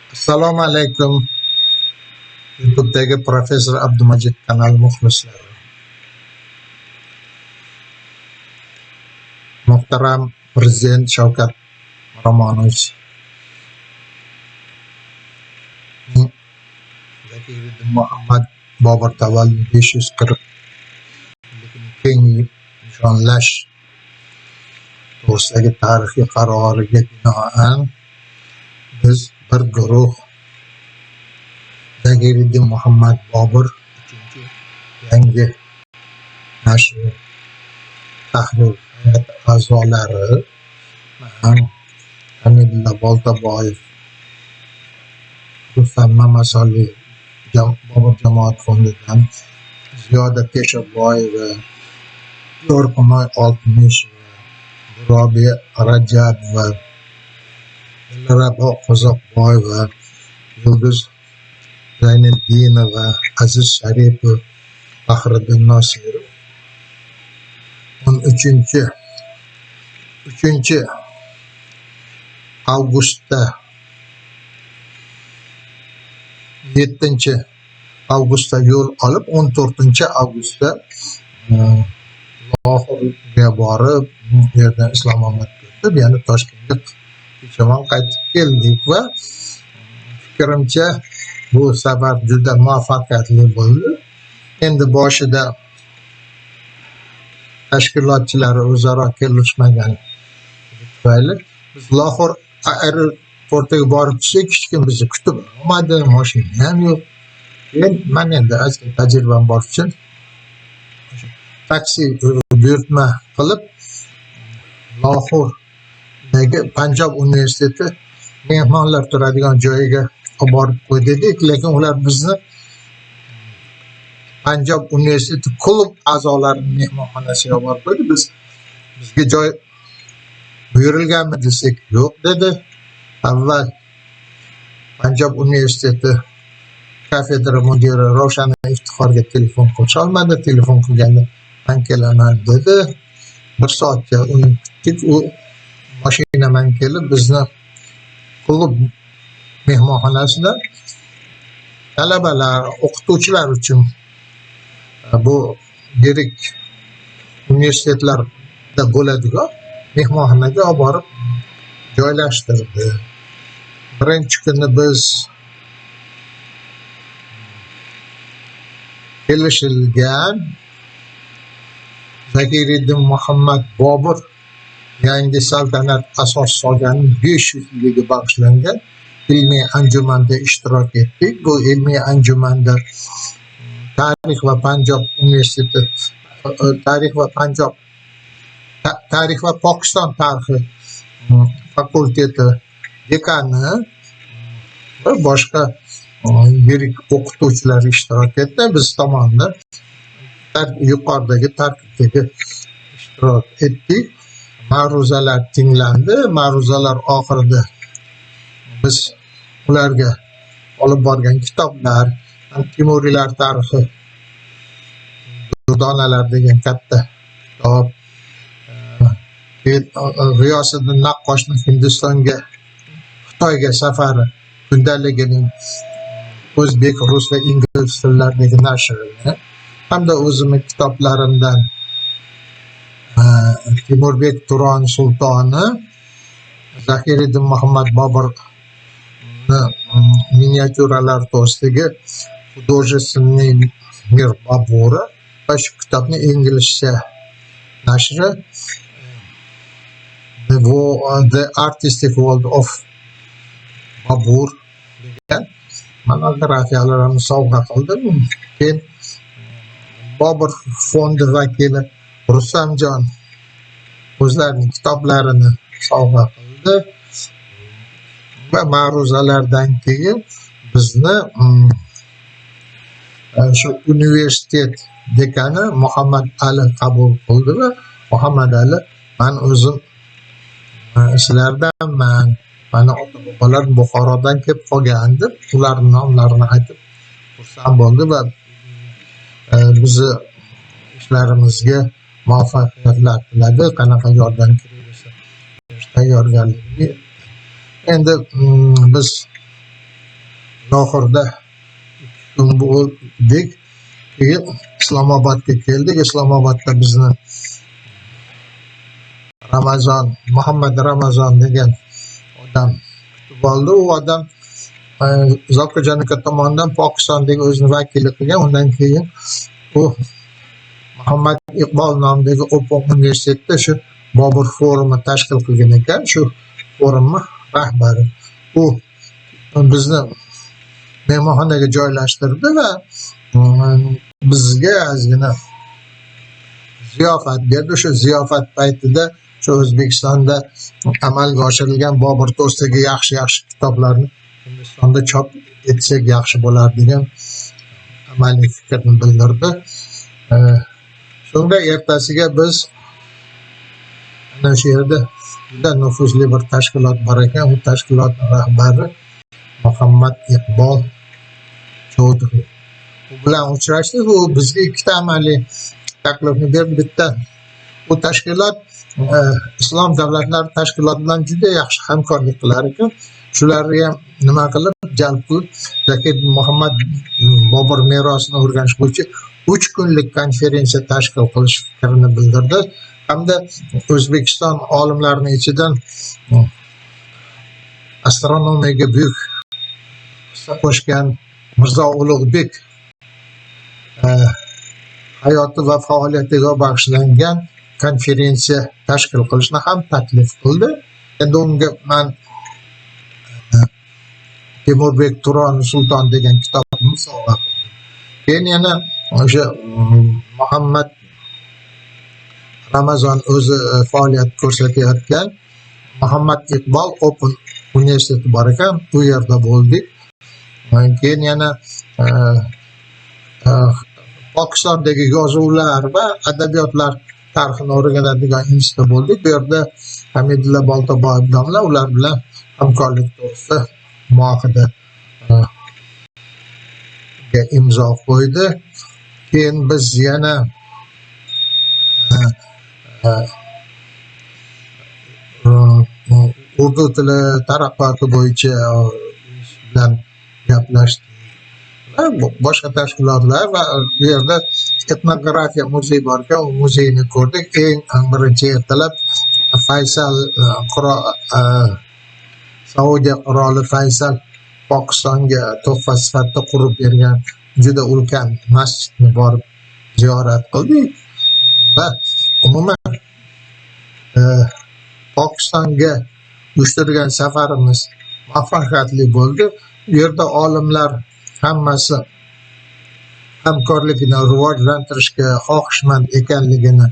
Assalomu alaykum. YouTube'dagi Professor Abdumajid kanali muxlislari. Muhtaram Prezident Shavkat Miromonovich, Zakiriddin Muhammad Bobur tavallud 540 keng nishonlash to'g'risidagi tarixiy qaroriga binoan biz bir guruh Zakiriddin Muhammad Bobur 3-yangi nashr tahrir hay'ati a'zolari Hamidullo Boltaboyev, Rustam Mamasoli Bobur jamoat fondidan, Ziyoda Teshaboyeva, Yorqinoy Oltmisheva, Robiya Rajabova, Dilrabo Qozoqboyeva, Yulduz Zayniddinova, Aziz Sharipov, Faxriddin Nosirov 3 avgustda 7 avgustda yo'l olib 14 avgustda Lahorga borib, bu yerdan Islomobodga o'tib, yana Toshkentga kechqurun qaytib keldik va fikrimcha bu safar juda muvaffaqiyatli bo'ldi. Endi boshida tashkilotchilari o'zaro kelishmagan tufayli biz Lahor aeroportiga borib tushsak, hech kim bizni kutib olmadi, mashina ham yo'q. Keyin men endi ozgina tajribam bor uchun taksi buyurtma qilib Lahordagi Panjob universiteti mehmonlar turadigan joyiga olib borib qo'ydik, lekin ular bizni Panjob universiteti klub a'zolarining mehmonxonasiga olib borib qo'ydi. Bizga joy buyurilganmi desak, yo'q dedi. Avval Panjob universiteti kafedra mudiri Ravshan Iftixorga telefon qilisholmadi. Telefon qilganda men kelaman dedi. 1 soatga uni kutdik. U mashina bilan kelib bizni klub mehmonxonasida talabalar, o'qituvchilar uchun bu yirik universitetlarda bo'ladigan mehmonxonaga olib borib joylashtirdi. Birinchi kuni biz kelishilgan Zakiriddin Muhammad Bobur yangi saltanat asos solgan 500 yiliga bag'ishlangan ilmiy anjumanda ishtirok etdik. Bu ilmiy anjumanda Tarix va Panjob universiteti, Tarix va Pokiston tarixi fakulteti dekani va boshqa yirik o'qituvchilar ishtirok etdi. Biz tomonidan yuqoridagi tarkibdagi ishtirok etdik. Ma'ruzalar tinglandi. Ma'ruzalar oxirida biz ularga olib borgan kitoblar, Timuriylar tarixi, Durdonalar degan katta kitob, G'iyosiddin Naqqoshning Hindistonga, Xitoyga safari kundaligining o'zbek, rus va ingliz tillaridagi nashrini hamda o'zimning kitoblarimdan Timurbek Turon Sultoni, Zakiriddin Muhammad Bobur miniatyuralar to'g'risidagi художественный мир Бобура va shu kitobni inglizcha nashri The Artistic World of Bobur degan monografiyalarni sovg'a qildim. Keyin Bobur fondi vakili Rustamjon o'zlarining kitoblarini sovg'a qildi va ma'ruzalardan keyin bizni shu universitet dekani Muhammad Ali qabul qildi va Muhammad Ali, men o'zim sizlardanman, mani ota-bobolar Buxorodan kelib qolgan deb ularning nomlarini aytib xursand bo'ldi va bizni ishlarimizga muvaffaqiyatlar tiladi. Qanaqa yordam kerak bo'lsa tayyorgarligini. Endi biz oxirida 2 kun bo'ldik. Keyin Islomobodga keldik. Islomobodda bizni Muhammad Ramazon degan odam kutib oldi. U odam Zokir Janaka tomonidan Pokistondagi o'zini vakili qilgan. Undan keyin u Muhammad Iqbol nomidagi Open universitetda shu Bobur forumi tashkil qilgan ekan. Shu forumni rahbari. U bizni mehmonxonaga joylashtirdi va bizga ozgina ziyofat berdi. O'sha ziyofat paytida shu O'zbekistonda amalga oshirilgan Bobur to'g'risidagi yaxshi kitoblarni Hindistonda chop etsak yaxshi bo'lar degan amaliy fikrni bildirdi. Shunda ertasiga biz ana shu yerda juda nufuzli bir tashkilot bor ekan. U tashkilot rahbari Muhammad Iqbol Choudhury. U bilan uchrashdik. U bizga 2 amaliy taklifni berdi. Bitta, bu tashkilot islom davlatlari tashkiloti bilan juda yaxshi hamkorlik qilar ekan. Shularni ham nima qilib jalb qilib Zakir Muhammad Bobur merosini o'rganish bo'yicha 3 kunlik konferensiya tashkil qilish fikrini bildirdi. Hamda O'zbekiston olimlarining ichidan astronomiyaga buyuk hissa qo'shgan Mirzo Ulug'bek hayoti va faoliyatiga bag'ishlangan konferensiya tashkil qilishni ham taklif qildi. Endi unga men Temurbek Turon Sulton degan kitobni sovg'a qildim. Keyin yana o'sha Muhammad Ramazon o'zi faoliyat ko'rsatayotgan Muhammad Iqbol Open universiteti bor ekan, u yerda bo'ldik. Keyin yana Pokistondagi yozuvlar va adabiyotlar tarixini o'rganadigan institutda bo'ldik. Bu yerda Hamidulla Boltaboyev domla ular bilan hamkorlik to'g'risida muohada imzo qo'ydi. Keyin biz yana urdu tili taraqqiyoti bo'yicha bilan gaplashdik. Boshqa tashkilotlar va bu yerda etnografiya muzeyi bor ekan, u muzeyni ko'rdik. Eng birinchi ertalab Faysal Saudiya qiroli Faysal Pokistonga tuhfa sifatida qurib bergan juda ulkan masjidni borib ziyorat qildik va umuman Pokistonga uyushtirgan safarimiz muvaffaqiyatli bo'ldi. Bu yerda olimlar hammasi hamkorlikni rivojlantirishga xohishmand ekanligini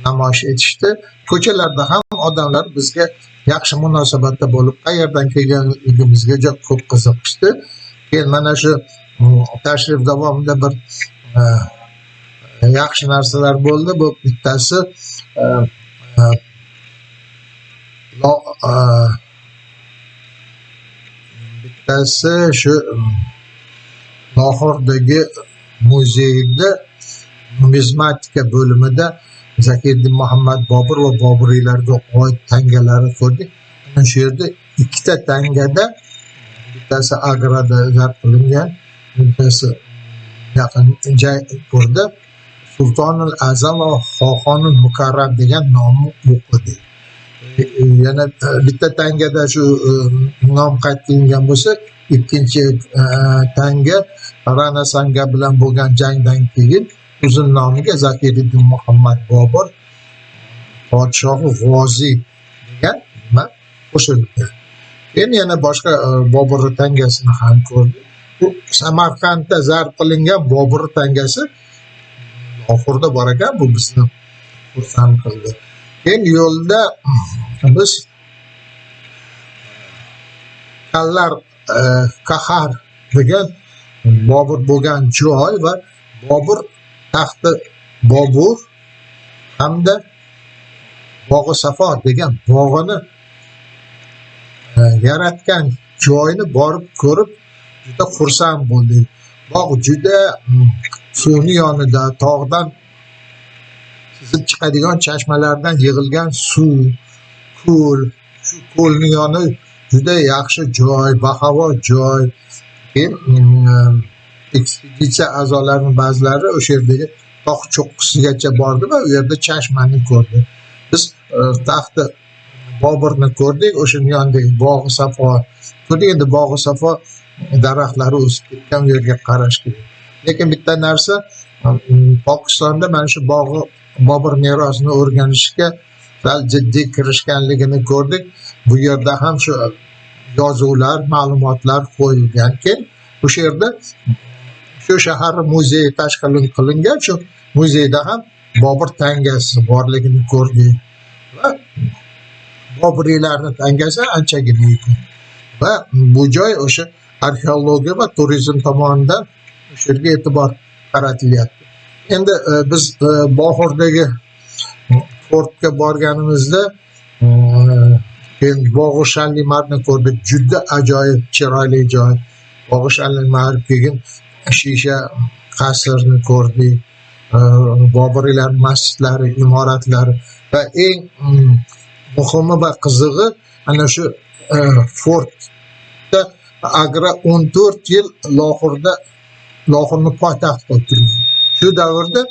namoyish etishdi. Ko'chalarda ham odamlar bizga yaxshi munosabatda bo'lib, qayerdan kelganligimizga juda ko'p qiziqishdi. Keyin mana shu tashrif davomida bir yaxshi narsalar bo'ldi. Bu bittasi shu Lahordagi muzeyda numizmatika bo'limida Zakiruddin Muhammad Bobur va Boburiylarga oid tangalarni ko'rdik. Ana shu yerda 2 tangada bittasi Agrada zabt qilingan, bittasi yaqin joy ko'rdi. Sultonul Azam va Xoqonul Mukarram degan nomni o'qidi. Yana bitta tangada shu nom qayd qilingan bo'lsa, ikkinchi tanga Rana Sanga bilan bo'lgan jangdan keyin uzun nomiga Zakiruddin Muhammad Bobur podshohi G'ozi degan nima qo'shilgan. Keyin yana boshqa Bobur tangasini ham ko'rdik. Bu Samarqandda zarb qilingan Bobur tangasi oxirida bor ekan, bu bizni xursand qildi. Keyin yo'lda biz Kallar Kahar degan Bobur bo'lgan joy va Bobur taxti Bobur hamda Bog'i Safo degan bog'ini yaratgan joyni borib ko'rib juda xursand bo'ldik. Bog' juda suvni yonida, tog'dan sizib chiqadigan chashmalardan yig'ilgan suv, ko'l, shu ko'lni yoni juda yaxshi joy, bahavo joy. Keyin ekspeditsiya a'zolarining ba'zilari o'sha yerdagi tog' cho'qqisigacha bordi va u yerda Chashmani ko'rdi. Biz taxti Boburni ko'rdik, o'shani yonidagi bog'i Safo ko'rdik. Endi bog'i Safo daraxtlari o'sib ketgan, u yerga qarash kerak. Lekin bitta narsa, Pokistonda mana shu bog'i Bobur merosini o'rganishga sal jiddiy kirishganligini ko'rdik. Bu yerda ham shu yozuvlar, ma'lumotlar qo'yilgan. Keyin o'sha yerda shu shahar muzeyi tashkil qilingan, shu muzeyda ham Bobur tangasi borligini ko'rdik. Va Boburiylarning tangasi anchagina ekan. Va bu joy o'sha arxeologiya va turizm tomonidan o'sha yerga e'tibor qaratilyapti. Endi biz Bohurdagi fortga borganimizda keyin Bog'i Shalimarni ko'rdik. Juda ajoyib, chiroyli joy. Bog'i Shalimar, keyin Shisha qasrni ko'rdik. Boburiylar masjidlari, imoratlari va eng muhimi va qizig'i ana shu fortda Agra 14 yil Lohorni poytaxt qilib turgan. Shu davrda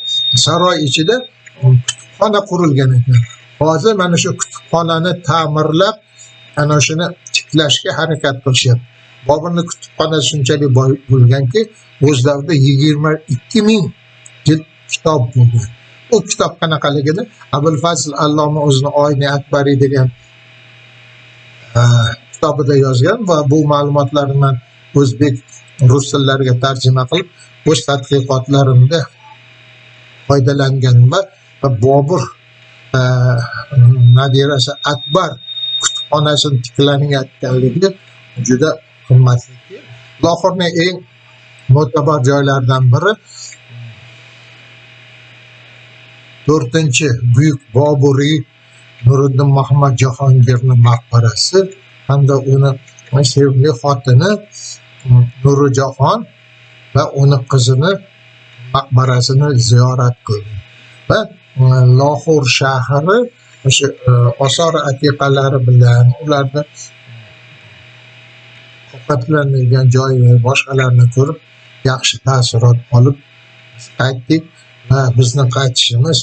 saroy ichida kutubxona qurilgan ekan. Hozir mana shu kutubxonani ta'mirlab, ana shuni tiklashga harakat qilishyapti. Boburning kutubxonasi shunchalik boy bo'lganki, o'z davrida 22,000 jild kitob bo'lgan. U kitob qanaqaligini Abul Fazl Alloma o'zini Oyni Akbari degan kitobida yozgan va bu ma'lumotlarni men o'zbek, rus tillariga tarjima qilib o'z tadqiqotlarimda foydalangan va Bobur nabirasi Akbar kutubxonasini tiklanayotganligi juda qimmatli. Lohorning eng mo'tabar joylaridan biri 4-buyuk Boburiy Nuriddin Muhammad Jahongirning maqbarasi hamda uni sevimli xotini Nurujahon va uni qizini maqbarasini ziyorat qildi. Va Lohor shahri o'sha osor atiqalari bilan, ularda ovqatlanadigan joy va boshqalarni ko'rib yaxshi taassurot olib qaytdik va bizning qaytishimiz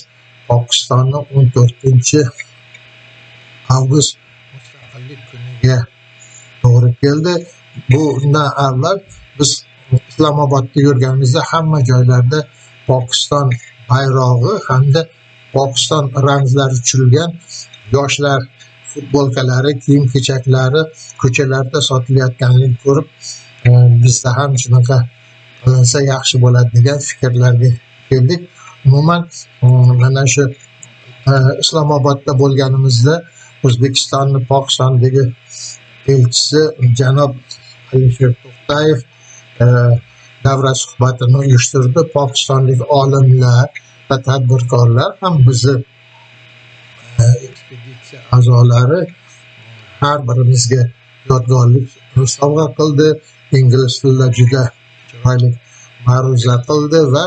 Pokistonning 14-avgust mustaqillik kuniga to'g'ri keldi. Bundan avval biz Islomobodda yurganimizda hamma joylarda Pokiston bayrog'i hamda Pokiston ramzlari tushirilgan yoshlar futbolkalari, kiyim-kechaklari ko'chalarda sotilayotganligini ko'rib, bizda ham shunaqa qilinsa yaxshi bo'ladi degan fikrlarga keldik. Umuman mana shu Islomobodda bo'lganimizda O'zbekistonning Pokistondagi elchisi janob Alisher To'xtayev davra suhbatini uyushtirdi. Pokistonlik olimlar va tadbirkorlar ham bizni ekspeditsiya a'zolari har birimizga yodgorlik sovg'a qildi. Ingliz tilida juda chiroyli ma'ruza qildi va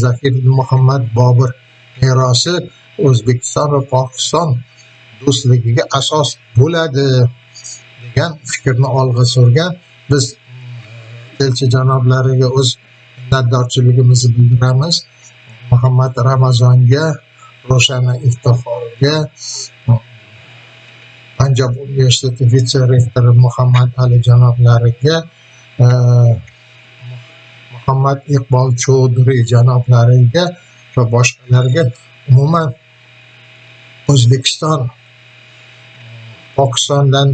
Zakir Muhammad Bobur merosi O'zbekiston va Pokiston do'stligiga asos bo'ladi degan fikrni olg'a surgan. Biz elchi janoblariga o'z minnatdorchiligimizni bildiramiz. Muhammad Ramazonga, Roshana Iftixorga, Panjob universiteti vitse-rektori Muhammad Ali janoblariga, Muhammad Iqbol Choudhury janoblariga va boshqalarga, umuman O'zbekiston Pokistondan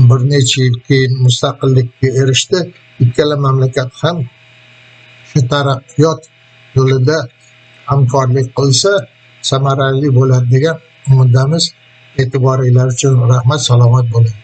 bir necha yil keyin mustaqillikka erishdi. Ikkala mamlakat ham shu taraqqiyot yo'lida hamkorlik qilsa samarali bo'ladi degan umiddamiz. E'tiboringlar uchun rahmat, salomat bo'ling.